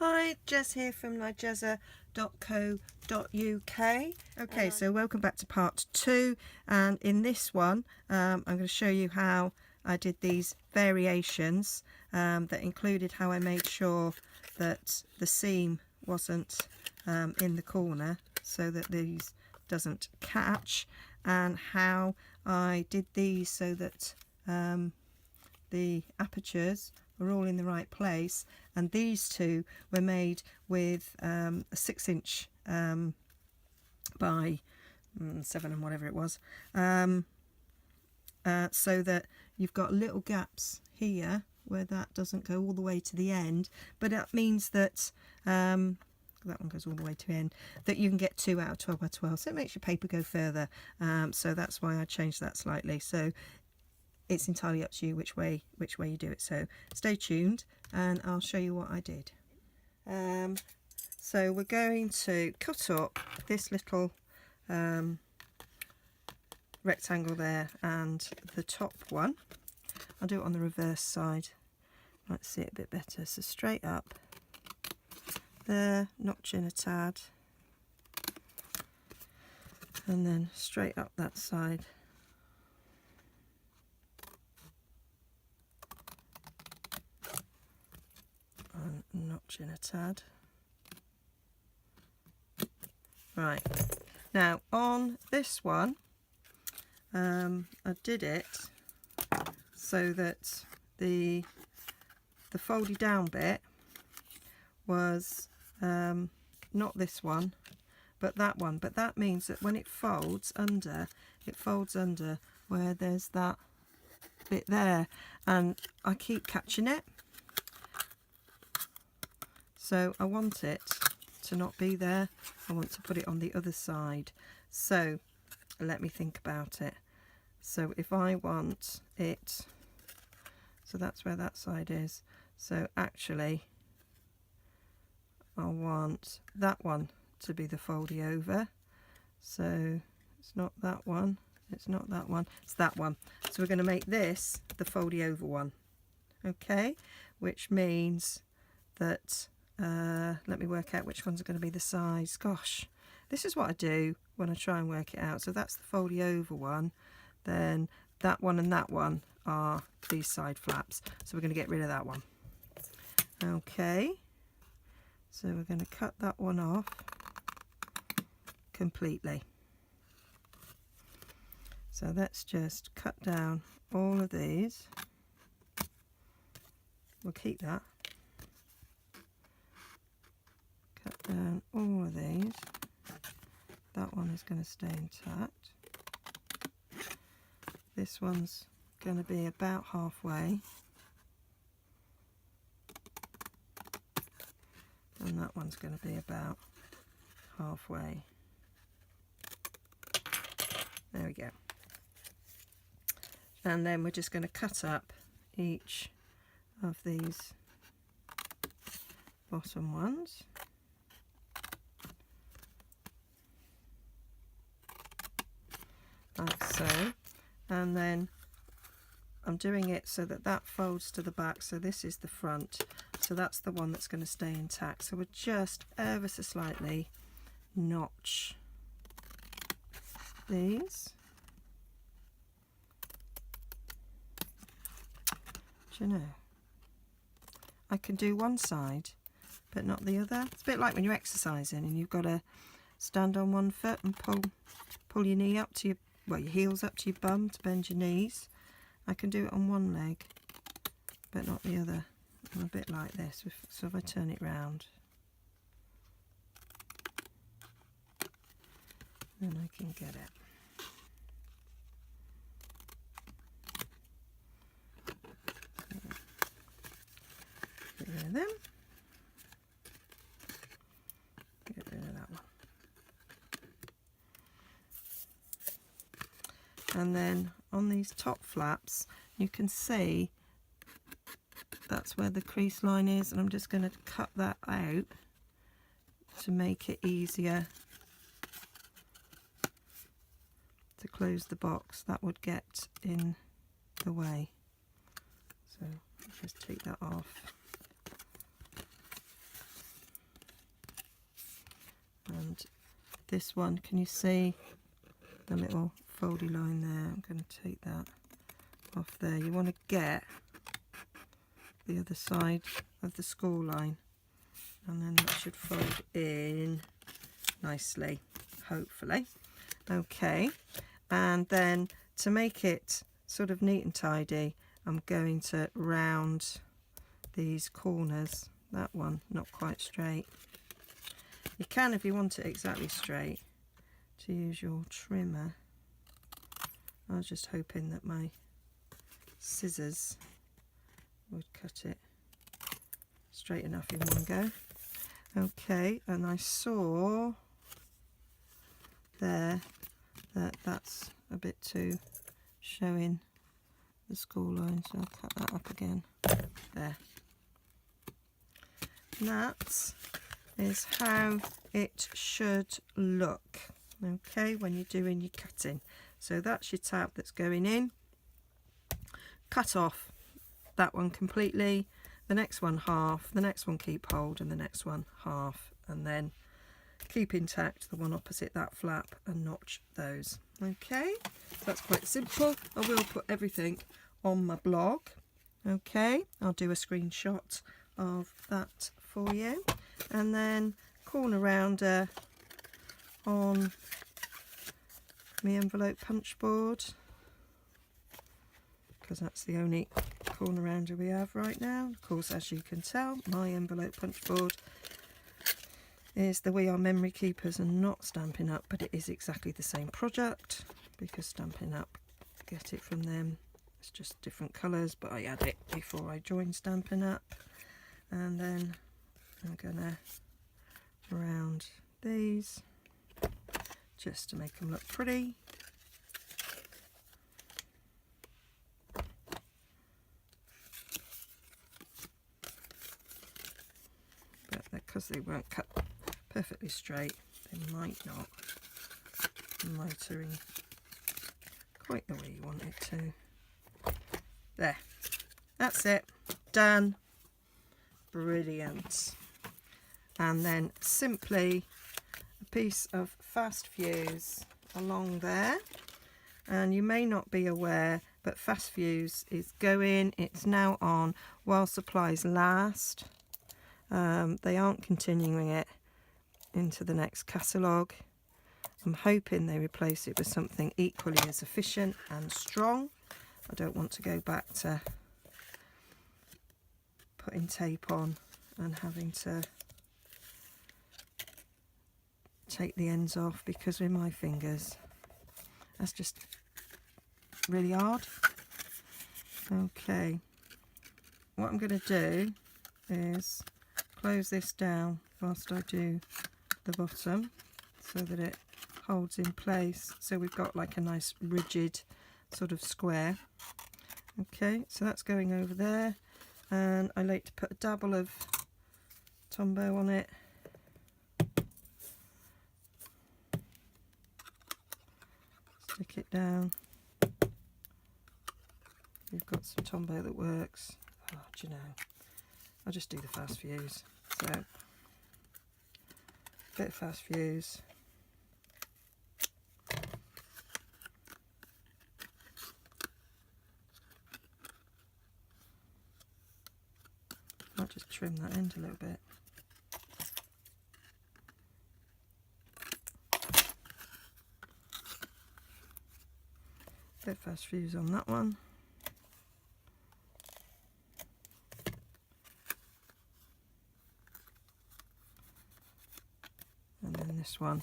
Hi, Jess here from nigezza.co.uk. Okay, so welcome back to part 2, and in this one I'm going to show you how I did these variations that included how I made sure that the seam wasn't in the corner so that these doesn't catch, and how I did these so that the apertures were all in the right place, and these two were made with a 6-inch by 7 and whatever it was, so that you've got little gaps here where that doesn't go all the way to the end, but that means that that one goes all the way to the end, that you can get 2 out of 12 by 12, so it makes your paper go further. So that's why I changed that slightly. So it's entirely up to you which way you do it, so stay tuned and I'll show you what I did. So we're going to cut up this little rectangle there and the top one. I'll do it on the reverse side, might see it a bit better. So straight up there, notch in a tad, and then straight up that side. And notch in a tad. Right, now on this one I did it so that the foldy down bit was not this one but that one, but that means that when it folds under where there's that bit there, and I keep catching it, so I want it to not be there. I want to put it on the other side. So let me think about it. So if I want it, so that's where that side is, so actually I want that one to be the foldy over. So it's not that one, it's not that one, it's that one. So we're going to make this the foldy over one, okay, which means that let me work out which ones are going to be the size. Gosh, this is what I do when I try and work it out. So that's the foldy over one, then that one and that one are these side flaps, so we're going to get rid of that one. Okay, so we're going to cut that one off completely. So let's just cut down all of these. We'll keep that. Cut down all of these. That one is going to stay intact. This one's going to be about halfway, and that one's going to be about halfway. There we go. And then we're just going to cut up each of these bottom ones. Like so, and then I'm doing it so that that folds to the back, so this is the front, so that's the one that's going to stay intact. So we'll just ever so slightly notch these. Do you know, I can do one side but not the other. It's a bit like when you're exercising and you've got to stand on one foot and pull your knee up to your, well, your heels up to your bum to bend your knees. I can do it on one leg but not the other. I'm a bit like this, so if I turn it round, then I can get it. Get rid of them. Get rid of that one. And then on these top flaps, you can see that's where the crease line is, and I'm just going to cut that out to make it easier to close the box. That would get in the way. So just take that off. this one, can you see the little foldy line there? I'm going to take that off there. You want to get the other side of the score line, and then that should fold in nicely, hopefully. Okay, and then to make it sort of neat and tidy, I'm going to round these corners. That one not quite straight. You can, if you want it exactly straight, to use your trimmer. I was just hoping that my scissors would cut it straight enough in one go. Okay, and I saw there that that's a bit too showing the score line, so I'll cut that up again. There. And that is how it should look, okay, when you're doing your cutting. So that's your tab that's going in. Cut off that one completely, the next one half, the next one keep hold, and the next one half, and then keep intact the one opposite that flap and notch those. Okay, so that's quite simple. I will put everything on my blog. Okay, I'll do a screenshot of that for you, and then corner rounder on my envelope punch board, because that's the only corner rounder we have right now. Of course, as you can tell, my envelope punch board is the We Are Memory Keepers and not Stampin' Up, but it is exactly the same product, because Stampin' Up get it from them. It's just different colours, but I had it before I joined Stampin' Up. And then I'm gonna round these just to make them look pretty. But because they weren't cut perfectly straight, they might not mitering quite the way you want it to. There, that's it, done. Brilliant. And then simply a piece of fast fuse along there, and you may not be aware, but fast fuse is going, it's now on while supplies last. They aren't continuing it into the next catalogue. I'm hoping they replace it with something equally as efficient and strong. I don't want to go back to putting tape on and having to take the ends off, because with my fingers that's just really hard. Okay, what I'm going to do is close this down whilst I do the bottom so that it holds in place, so we've got like a nice rigid sort of square. Okay, so that's going over there, and I like to put a dabble of Tombow on it. Stick it down. We've got some Tombow that works. Oh, do you know, I'll just do the fast fuse. So, bit of fast fuse. I'll just trim that end a little bit. Bit of fast fuse on that one. And then this one.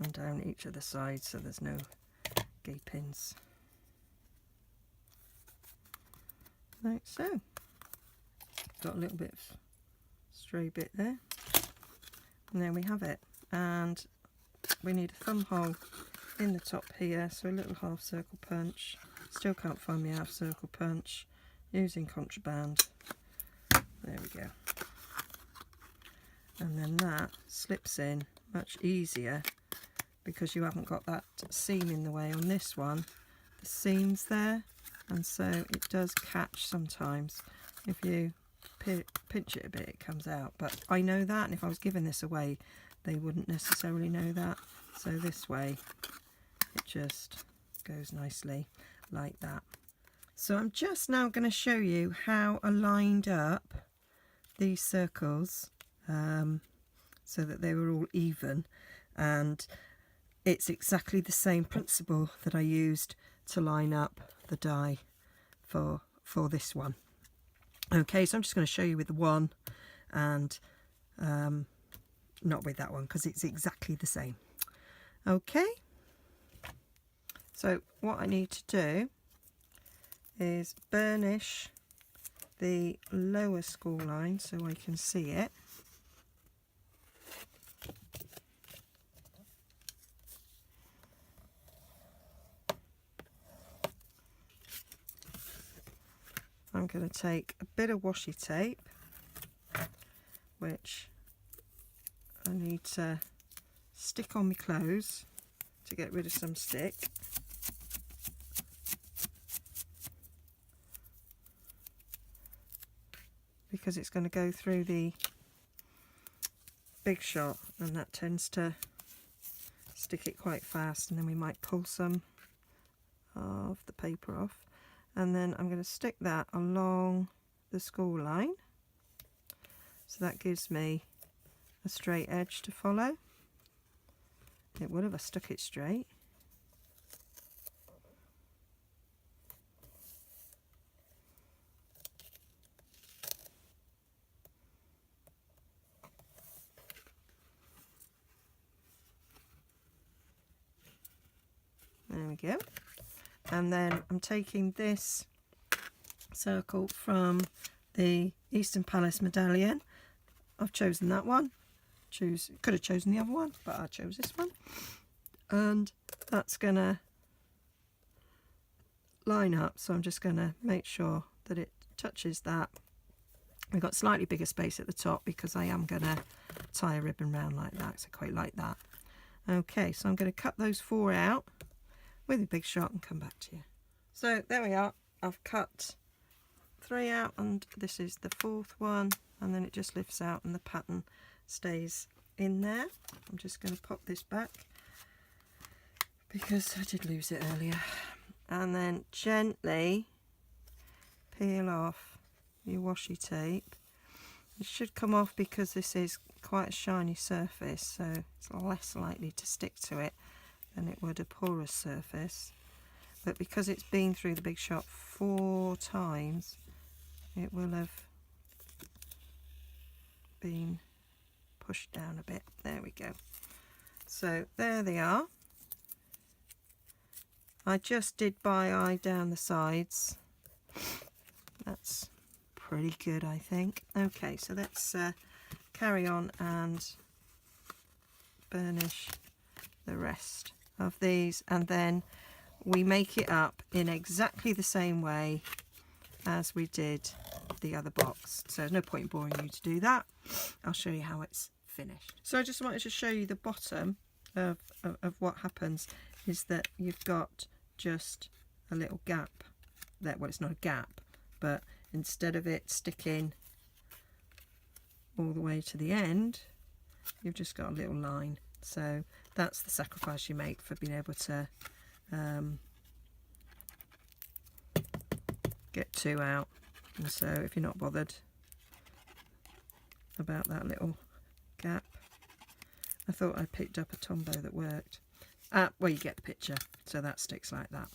And down each of the sides so there's no gapings. Like so. Got a little bit of stray bit there. And there we have it. And we need a thumb hole in the top here, so a little half circle punch. Still can't find my half circle punch, using contraband. There we go. And then that slips in much easier because you haven't got that seam in the way. On this one, the seam's there, and so it does catch sometimes if you pinch it a bit, it comes out. But I know that, and if I was giving this away, they wouldn't necessarily know that. So this way, it just goes nicely like that. So I'm just now going to show you how I lined up these circles so that they were all even, and it's exactly the same principle that I used to line up the die for this one. Okay, so I'm just going to show you with the one and not with that one, because it's exactly the same. Okay, so what I need to do is burnish the lower school line so I can see it. I'm going to take a bit of washi tape, which I need to stick on my clothes to get rid of some stick. Because it's going to go through the big shot, and that tends to stick it quite fast, and then we might pull some of the paper off. And then I'm going to stick that along the school line, so that gives me a straight edge to follow. It would have I stuck it straight. There we go. And then I'm taking this circle from the Eastern Palace medallion. I've chosen that one. Could have chosen the other one, but I chose this one. And that's going to line up, so I'm just going to make sure that it touches that. We've got slightly bigger space at the top because I am going to tie a ribbon round like that, so I quite like that. Okay, so I'm going to cut those 4 out with a big shot and come back to you. So there we are. I've cut 3 out, and this is the 4th one, and then it just lifts out and the pattern stays in there. I'm just going to pop this back because I did lose it earlier, and then gently peel off your washi tape. It should come off because this is quite a shiny surface, so it's less likely to stick to it than it would a porous surface. But because it's been through the big shot 4 times, it will have been pushed down a bit. There we go. So there they are. I just did by eye down the sides. That's pretty good, I think. Okay, so let's carry on and burnish the rest of these, and then we make it up in exactly the same way as we did the other box. So there's no point in boring you to do that. I'll show you how it's finished. So I just wanted to show you the bottom of what happens is that you've got just a little gap there. Well, it's not a gap, but instead of it sticking all the way to the end, you've just got a little line. So that's the sacrifice you make for being able to get 2 out. And so if you're not bothered about that little gap, I thought I picked up a Tombow that worked. Well, you get the picture. So that sticks like that.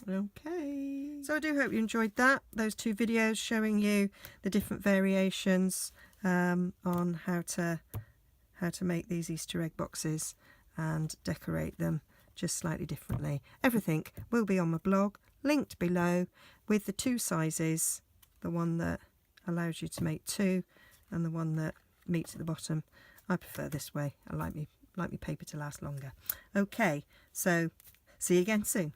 Okay, so I do hope you enjoyed that, those 2 videos showing you the different variations on how to make these Easter egg boxes and decorate them just slightly differently. Everything will be on my blog, linked below, with the 2 sizes, the one that allows you to make 2 and the one that meets at the bottom. I prefer this way. I like me paper to last longer. Okay, so see you again soon.